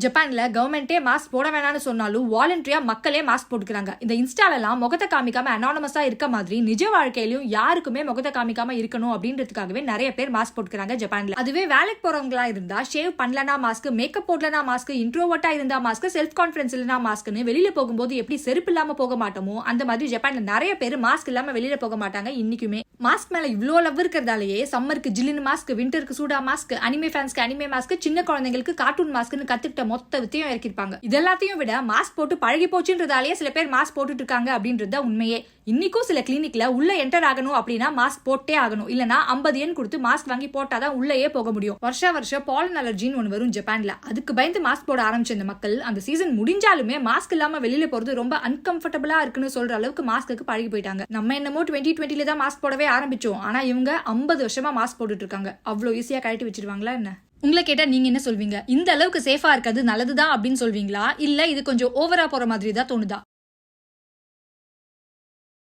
ஜப்பான்ல கவர்மெண்டே மாஸ்க் போட வேணாம்னு சொன்னாலும் வாலண்டரியா மக்களே மாஸ்க் போட்டுக்கிறாங்க. இந்த இன்ஸ்டாலெல்லாம் முகத்தை காமிக்காம அனானமஸா இருக்க மாதிரி நிஜ வாழ்க்கையிலும் யாருக்குமே முகத்தை காமிக்காம இருக்கணும் அப்படின்றதுக்காகவே நிறைய பேர் மாஸ்க் போட்டுக்கிறாங்க ஜப்பான்ல. அதுவே வேலைக்கு போறவங்களா இருந்தா ஷேவ் பண்ணலனா மாஸ்க், மேக்கப் போடலனா மாஸ்க், இன்ட்ரோவர்ட்டா இருந்தா மாஸ்க், செல்ஃப் கான்பிடன்ஸ் இல்லனா மாஸ்க்னு வெளியில போகும்போது எப்படி செருப்பு இல்லாம போக மாட்டோமோ அந்த மாதிரி ஜப்பான்ல நிறைய பேர் மாஸ்க் இல்லாம வெளியில போக மாட்டாங்க. இன்னைக்குமே மாஸ்க் மேல இவ்ளோ லவ் இருக்கிறதாலேயே சம்மருக்கு ஜில்லுன்னு மாஸ்க், விண்டருக்கு சூடா மாஸ்க், அனிமே ஃபேன்ஸ்க்கு அனிமே மாஸ்க், சின்ன குழந்தைங்களுக்கு கார்ட்டூன் மாஸ்க்னு கத்துக்கிட்ட மொத்த வித்தையும் இறக்கிருப்பாங்க. இதெல்லாத்தையும் விட மாஸ்க் போட்டு பழகி போச்சுன்றதாலேயே சில பேர் மாஸ்க் போட்டுட்டு இருக்காங்க அப்படின்றது உண்மையே. இன்னைக்கும் சில கிளினிக்ல உள்ள என்டர் ஆகணும் அப்படின்னா மாஸ்க் போட்டே ஆகணும். இல்லனா 50 yen கொடுத்து மாஸ்க் வாங்கி போட்டாதான் உள்ளேயே போக முடியும். வருஷம் பாலன் அலர்ஜின்னு ஒன்று வரும் ஜப்பான்ல. அதுக்கு பயந்து மாஸ்க் போட ஆரம்பிச்ச இந்த மக்கள் அந்த சீசன் முடிஞ்சாலுமே மாஸ்க் இல்லாம வெளியில போறது ரொம்ப அன்கம்ஃபர்டபுளா இருக்குன்னு சொல்ற அளவுக்கு மாஸ்க்கு பழகி போயிட்டாங்க. நம்ம என்னமோ 2020 தான் மாஸ்க் போடவே ஆரம்பிச்சோம். ஆனா இவங்க 50 வருஷமா மாஸ்க் போட்டுட்டு இருக்காங்க. அவ்வளவு ஈஸியா கழட்டி வச்சிருவாங்களா என்ன? உங்களை கேட்டா நீங்க என்ன சொல்வீங்க? இந்த அளவுக்கு சேஃபா இருக்கிறது நல்லதுதான் அப்படின்னு சொல்வீங்களா, இல்ல இது கொஞ்சம் ஓவரா போற மாதிரி தான் தோணுதா?